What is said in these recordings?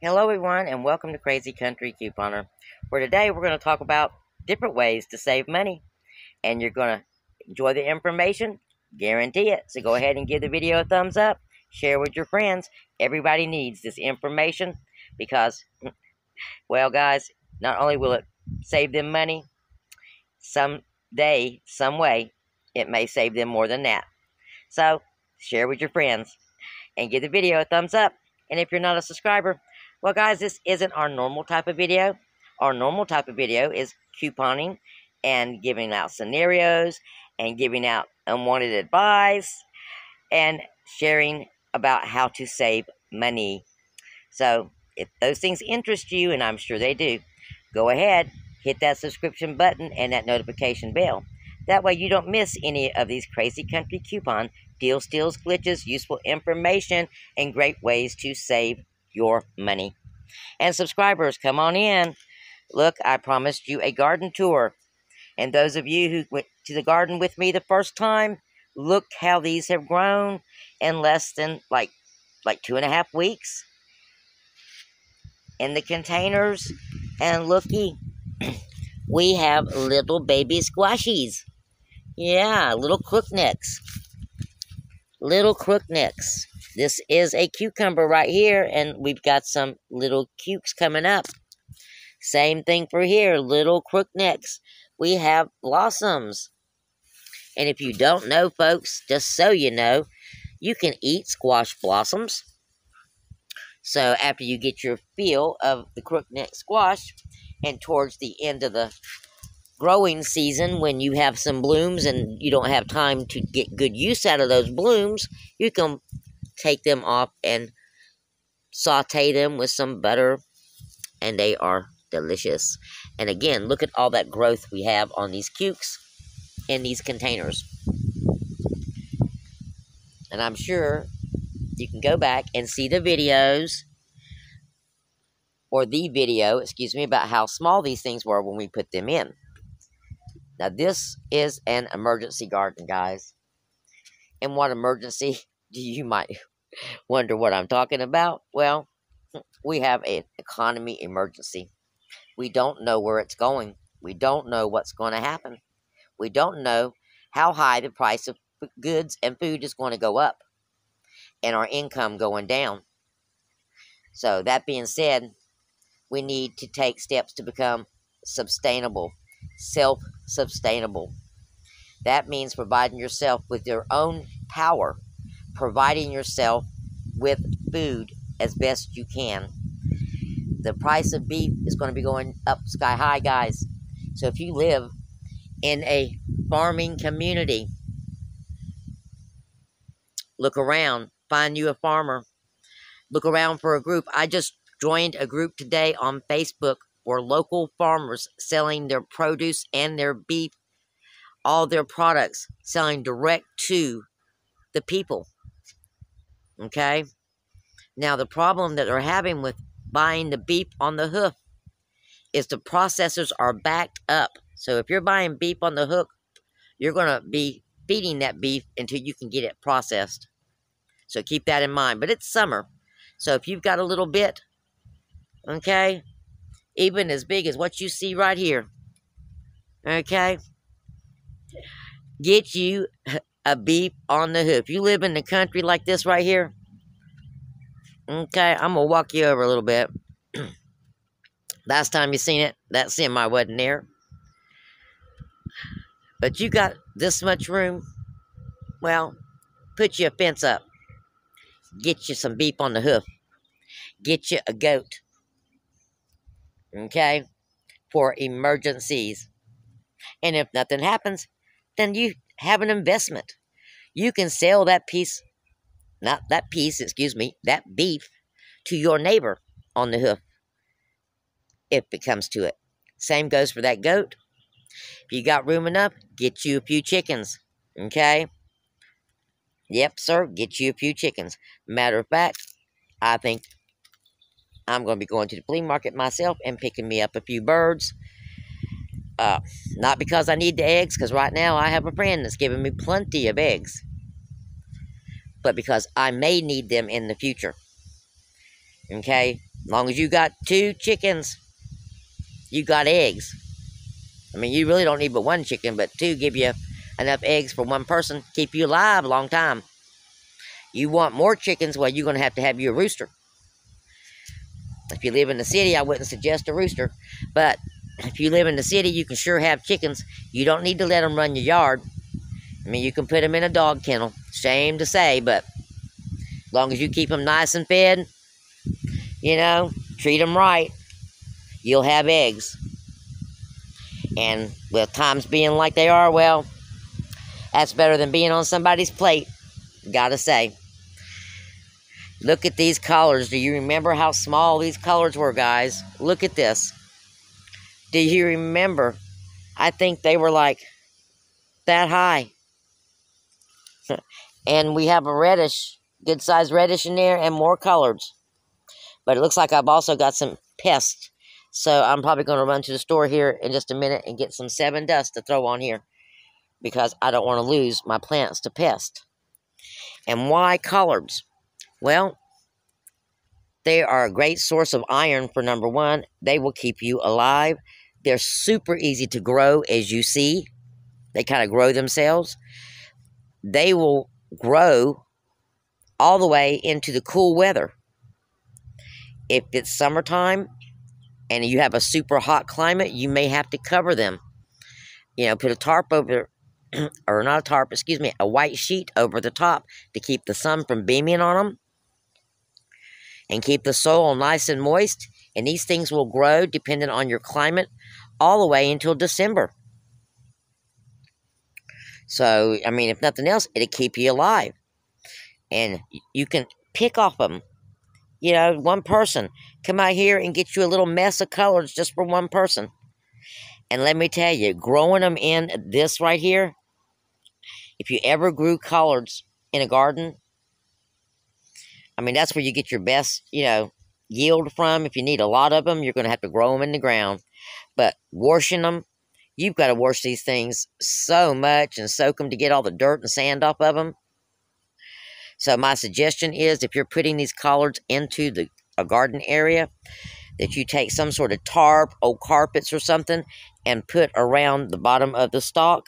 Hello, everyone, and welcome to Crazy Country Couponer. For today, we're going to talk about different ways to save money, and you're going to enjoy the information, guarantee it. So go ahead and give the video a thumbs up, share with your friends. Everybody needs this information because, well, guys, not only will it save them money, someday, some way, it may save them more than that. So share with your friends and give the video a thumbs up. And if you're not a subscriber, well, guys, this isn't our normal type of video. Our normal type of video is couponing and giving out scenarios and giving out unwanted advice and sharing about how to save money. So if those things interest you, and I'm sure they do, go ahead, hit that subscription button and that notification bell. That way you don't miss any of these crazy country coupon deals, steals, glitches, useful information, and great ways to save your money. And subscribers, come on in. Look, I promised you a garden tour. And those of you who went to the garden with me the first time, look how these have grown in less than like 2.5 weeks in the containers. And looky, we have little baby squashies. Yeah, little crooknecks. Little crooknecks. This is a cucumber right here, and we've got some little cukes coming up. Same thing for here, little crooknecks. We have blossoms. And if you don't know, folks, just so you know, you can eat squash blossoms. So after you get your feel of the crookneck squash, and towards the end of the growing season, when you have some blooms and you don't have time to get good use out of those blooms, you can take them off and saute them with some butter, and they are delicious. And again, look at all that growth we have on these cukes in these containers. And I'm sure you can go back and see the videos, or the video, excuse me, about how small these things were when we put them in. Now, this is an emergency garden, guys. And what emergency do you might wonder what I'm talking about? Well, we have an economy emergency. We don't know where it's going. We don't know what's going to happen. We don't know how high the price of goods and food is going to go up, and our income going down. So that being said, we need to take steps to become sustainable, self-sustainable. That means providing yourself with your own power, providing yourself with food as best you can. The price of beef is going to be going up sky high, guys. So if you live in a farming community, look around, find you a farmer, look around for a group. I just joined a group today on Facebook for local farmers selling their produce and their beef, all their products, selling direct to the people. Okay? Now, the problem that they're having with buying the beef on the hoof is the processors are backed up. So if you're buying beef on the hook, you're going to be feeding that beef until you can get it processed. So keep that in mind. But it's summer. So if you've got a little bit, okay, even as big as what you see right here, okay, get you a beef on the hoof. You live in the country like this right here, okay, I'm going to walk you over a little bit. Last time you seen it, that semi wasn't there. But you got this much room, well, put you a fence up. Get you some beef on the hoof. Get you a goat. Okay? For emergencies. And if nothing happens, then you have an investment. You can sell that piece, that beef to your neighbor on the hoof, if it comes to it. Same goes for that goat. If you got room enough, get you a few chickens. Okay? Yep, sir, get you a few chickens. Matter of fact, I think I'm going to be going to the flea market myself and picking me up a few birds. Not because I need the eggs, because right now I have a friend that's giving me plenty of eggs. But because I may need them in the future. Okay? As long as you got 2 chickens, you got eggs. I mean, you really don't need but 1 chicken, but 2 give you enough eggs for 1 person, keep you alive a long time. You want more chickens, well, you're going to have you a rooster. If you live in the city, I wouldn't suggest a rooster. But if you live in the city, you can sure have chickens. You don't need to let them run your yard. I mean, you can put them in a dog kennel. Shame to say, but as long as you keep them nice and fed, you know, treat them right, you'll have eggs. And with times being like they are, well, that's better than being on somebody's plate, gotta say. Look at these collards. Do you remember how small these collards were, guys? Look at this. Do you remember? I think they were like that high. And we have a reddish, good-sized reddish in there and more collards. But it looks like I've also got some pests. So I'm probably going to run to the store here in just a minute and get some 7 dust to throw on here, because I don't want to lose my plants to pest. And why collards? Well, they are a great source of iron for number 1. They will keep you alive. They're super easy to grow, as you see. They kind of grow themselves. They will grow all the way into the cool weather. If it's summertime and you have a super hot climate, you may have to cover them. You know, put a tarp over, or not a tarp, excuse me, a white sheet over the top to keep the sun from beaming on them and keep the soil nice and moist. And these things will grow, depending on your climate, all the way until December. So, I mean, if nothing else, it'll keep you alive. And you can pick off them. You know, 1 person. Come out here and get you a little mess of colors just for 1 person. And let me tell you, growing them in this right here, if you ever grew collards in a garden, I mean, that's where you get your best, you know, yield from. If you need a lot of them, you're going to have to grow them in the ground. But washing them, you've got to wash these things so much and soak them to get all the dirt and sand off of them. So my suggestion is, if you're putting these collards into a garden area, that you take some sort of tarp, old carpets or something, and put around the bottom of the stalk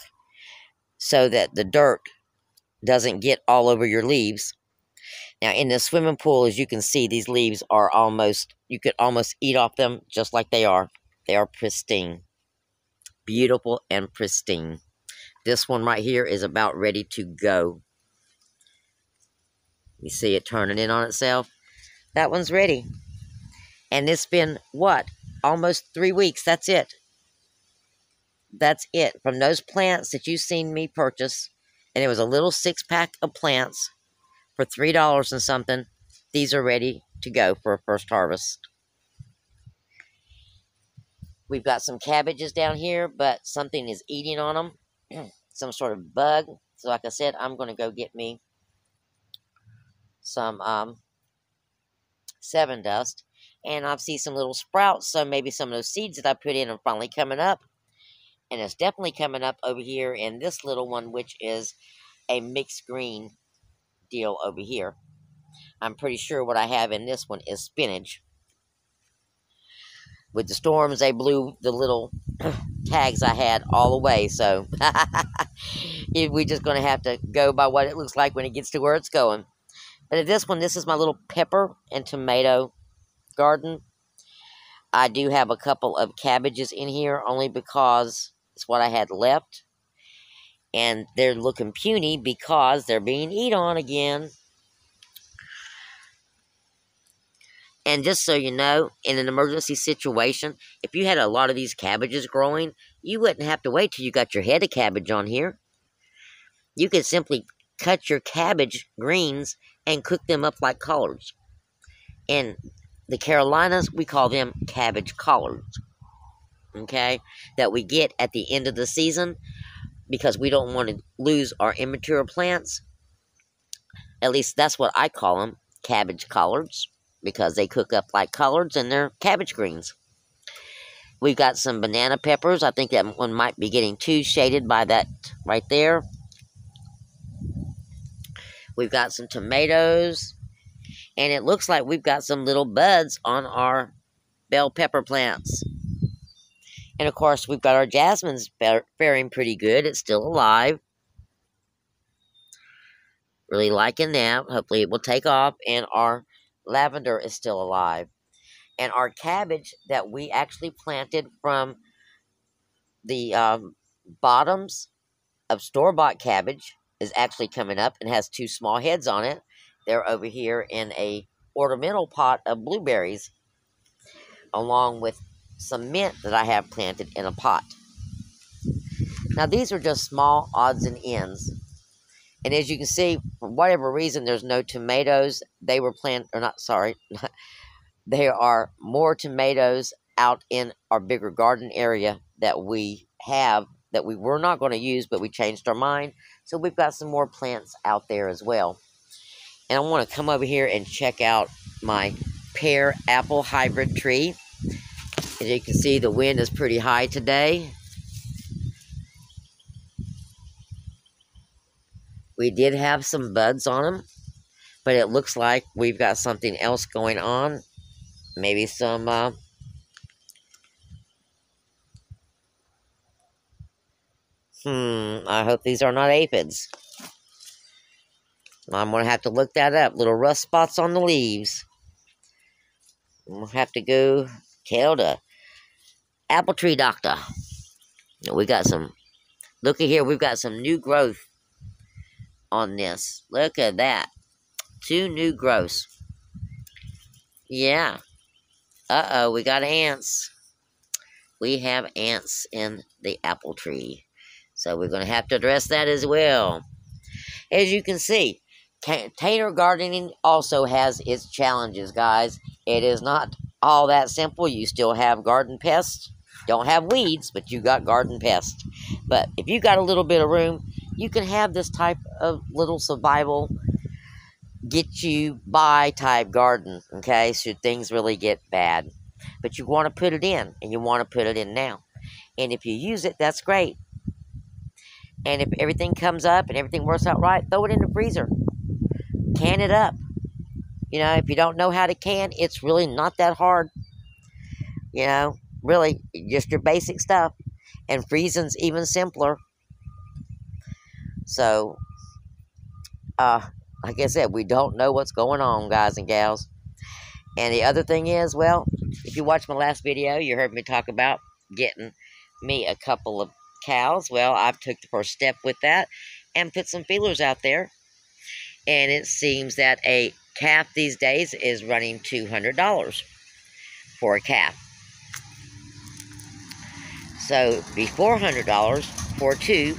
so that the dirt doesn't get all over your leaves. Now, in the swimming pool, as you can see, these leaves are almost, you could almost eat off them just like they are. They are pristine. Beautiful and pristine. This one right here is about ready to go. You see it turning in on itself? That one's ready. And it's been, what? Almost 3 weeks. That's it. That's it. From those plants that you've seen me purchase, and it was a little 6-pack of plants for $3 and something, these are ready to go for a first harvest. We've got some cabbages down here, but something is eating on them. Some sort of bug. So like I said, I'm going to go get me some 7 dust. And I've seen some little sprouts, so maybe some of those seeds that I put in are finally coming up. And it's definitely coming up over here in this little one, which is a mixed green deal over here. I'm pretty sure what I have in this one is spinach. With the storms, they blew the little tags I had all away, so we're just going to have to go by what it looks like when it gets to where it's going. But this one, this is my little pepper and tomato garden. I do have a couple of cabbages in here, only because it's what I had left. And they're looking puny because they're being eaten on again. And just so you know, in an emergency situation, if you had a lot of these cabbages growing, you wouldn't have to wait till you got your head of cabbage on here. You could simply cut your cabbage greens and cook them up like collards. In the Carolinas, we call them cabbage collards. Okay? That we get at the end of the season because we don't want to lose our immature plants. At least that's what I call them, cabbage collards. Because they cook up like collards and they're cabbage greens. We've got some banana peppers. I think that one might be getting too shaded by that right there. We've got some tomatoes. And it looks like we've got some little buds on our bell pepper plants. And of course, we've got our jasmine's faring pretty good. It's still alive. Really liking that. Hopefully it will take off. And our lavender is still alive. And our cabbage that we actually planted from the bottoms of store-bought cabbage is actually coming up and has 2 small heads on it. They're over here in a ornamental pot of blueberries, along with some mint that I have planted in a pot. Now these are just small odds and ends. And as you can see, for whatever reason, there's no tomatoes. They were planted, or not, sorry. There are more tomatoes out in our bigger garden area that we have that we were not going to use, but we changed our mind. So we've got some more plants out there as well. And I want to come over here and check out my pear apple hybrid tree. As you can see, the wind is pretty high today. We did have some buds on them, but it looks like we've got something else going on. Maybe some I hope these are not aphids. I'm going to have to look that up. Little rust spots on the leaves. We'll have to go tell the apple tree doctor. We got some, look at here, we've got some new growth on this. Look at that. 2 new growths. Yeah. Uh-oh, we got ants. We have ants in the apple tree. So we're going to have to address that as well. As you can see, container gardening also has its challenges, guys. It is not all that simple. You still have garden pests. Don't have weeds, but you got garden pests. But if you got a little bit of room, you can have this type of little survival, get you by type garden, okay, should things really get bad. But you want to put it in, and you want to put it in now. And if you use it, that's great. And if everything comes up and everything works out right, throw it in the freezer. Can it up. You know, if you don't know how to can, it's really not that hard. You know, really, just your basic stuff. And freezing's even simpler. So, like I said, we don't know what's going on, guys and gals. And the other thing is, well, if you watched my last video, you heard me talk about getting me a couple of cows. Well, I've took the first step with that and put some feelers out there. And it seems that a calf these days is running $200 for a calf. So, it'd be $400 for 2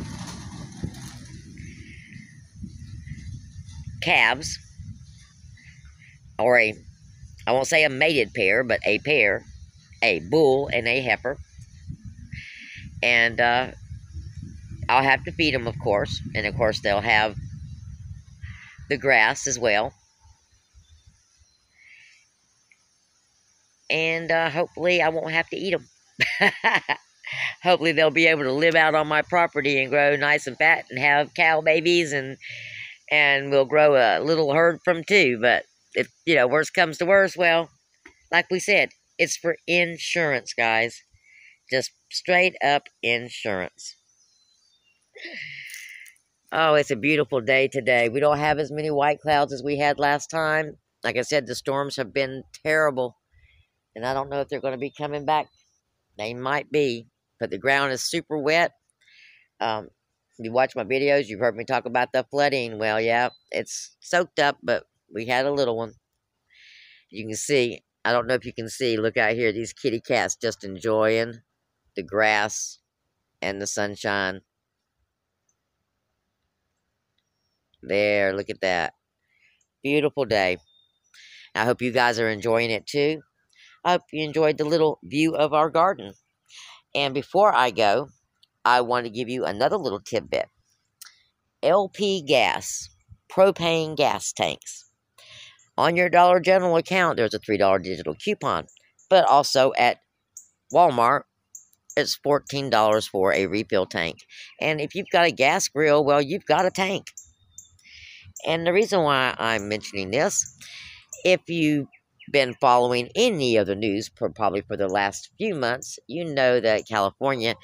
calves, or I won't say a mated pair, but a pair, a bull and a heifer. And I'll have to feed them, of course. And, of course, they'll have the grass as well. And hopefully I won't have to eat them. Hopefully they'll be able to live out on my property and grow nice and fat and have cow babies, and we'll grow a little herd from 2. But if, you know, worst comes to worst, well, like we said, it's for insurance, guys. Just straight up insurance. Oh, it's a beautiful day today. We don't have as many white clouds as we had last time. Like I said, the storms have been terrible. And I don't know if they're going to be coming back. They might be. But the ground is super wet. If you watch my videos, you've heard me talk about the flooding. Well, yeah, it's soaked up, but we had a little one. You can see, I don't know if you can see, look out here, these kitty cats just enjoying the grass and the sunshine. There, look at that. Beautiful day. I hope you guys are enjoying it too. I hope you enjoyed the little view of our garden. And before I go, I want to give you another little tidbit. LP gas, propane gas tanks. On your Dollar General account, there's a $3 digital coupon. But also at Walmart, it's $14 for a refill tank. And if you've got a gas grill, well, you've got a tank. And the reason why I'm mentioning this If you've been following any of the news, probably for the last few months, you know that California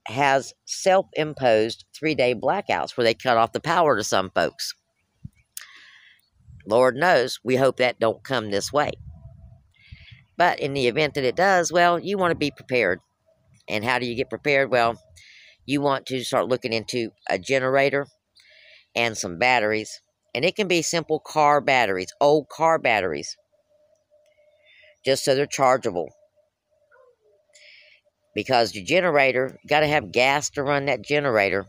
has self-imposed 3-day blackouts where they cut off the power to some folks. Lord knows, we hope that don't come this way. But in the event that it does, well, you want to be prepared. And how do you get prepared? Well, you want to start looking into a generator and some batteries. And it can be simple car batteries, old car batteries, just so they're chargeable. Because your generator, got to have gas to run that generator.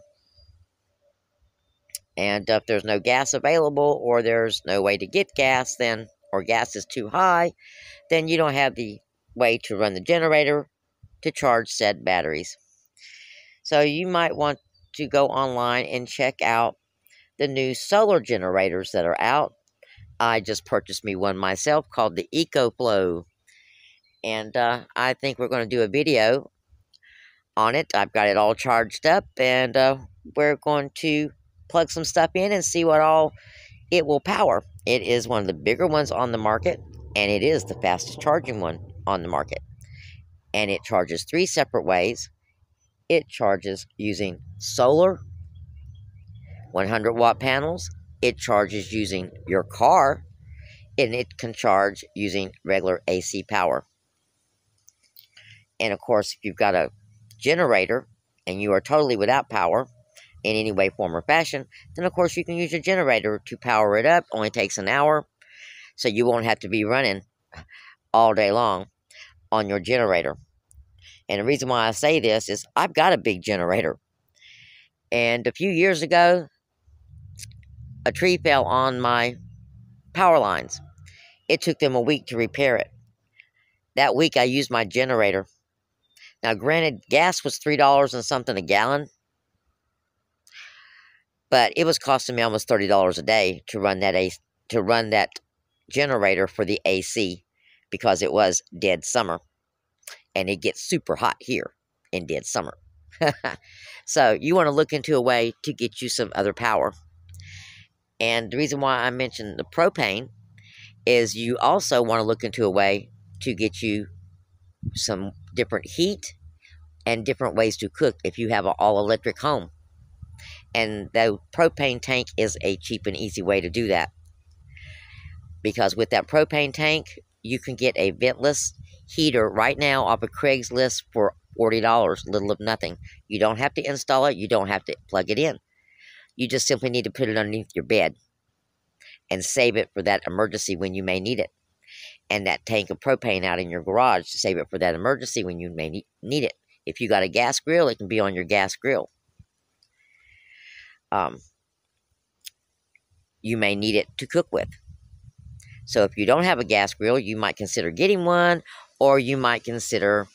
And if there's no gas available, or there's no way to get gas, then, or gas is too high, then you don't have the way to run the generator to charge said batteries. So you might want to go online and check out the new solar generators that are out. I just purchased me one myself called the EcoFlow. And I think we're going to do a video on it. I've got it all charged up, and we're going to plug some stuff in and see what all it will power. It is one of the bigger ones on the market, and it is the fastest charging one on the market. And it charges 3 separate ways. It charges using solar, 100-watt panels. It charges using your car, and it can charge using regular AC power. And of course, if you've got a generator and you are totally without power in any way, form, or fashion, then of course you can use your generator to power it up. Only takes an hour, so you won't have to be running all day long on your generator. And the reason why I say this is I've got a big generator. And a few years ago, a tree fell on my power lines. It took them a week to repair it. That week I used my generator. Now granted, gas was $3 and something a gallon, but it was costing me almost $30 a day to run that generator for the AC, because it was dead summer. And it gets super hot here in dead summer. So you want to look into a way to get you some other power. And the reason why I mentioned the propane is you also want to look into a way to get you some different heat and different ways to cook if you have an all-electric home. And the propane tank is a cheap and easy way to do that. Because with that propane tank, you can get a ventless heater right now off of Craigslist for $40, little of nothing. You don't have to install it. You don't have to plug it in. You just simply need to put it underneath your bed and save it for that emergency when you may need it. And that tank of propane out in your garage to save it for that emergency when you may need it. If you got a gas grill, it can be on your gas grill. You may need it to cook with. So if you don't have a gas grill, you might consider getting one, or you might consider,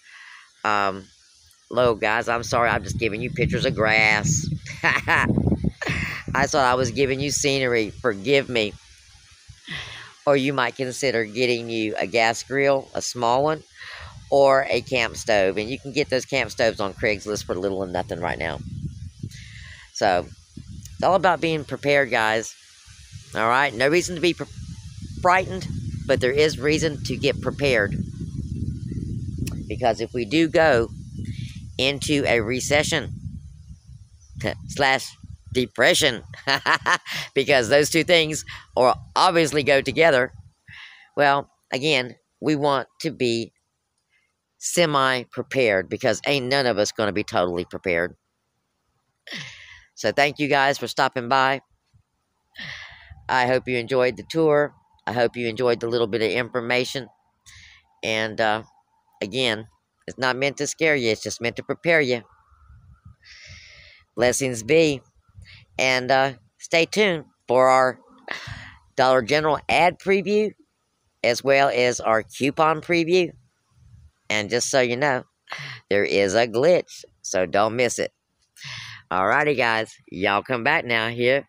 hello guys, I'm sorry, I'm just giving you pictures of grass. I thought I was giving you scenery, forgive me. Or you might consider getting you a gas grill, a small one, or a camp stove. And you can get those camp stoves on Craigslist for little and nothing right now. So, it's all about being prepared, guys. Alright, no reason to be frightened, but there is reason to get prepared. Because if we do go into a recession / depression, because those two things are obviously go together, well, again, we want to be semi-prepared, because ain't none of us going to be totally prepared. So thank you guys for stopping by. I hope you enjoyed the tour. I hope you enjoyed the little bit of information. And again, it's not meant to scare you. It's just meant to prepare you. Blessings be. And stay tuned for our Dollar General ad preview, as well as our coupon preview. And just so you know, there is a glitch, so don't miss it. Alrighty, guys. Y'all come back now here.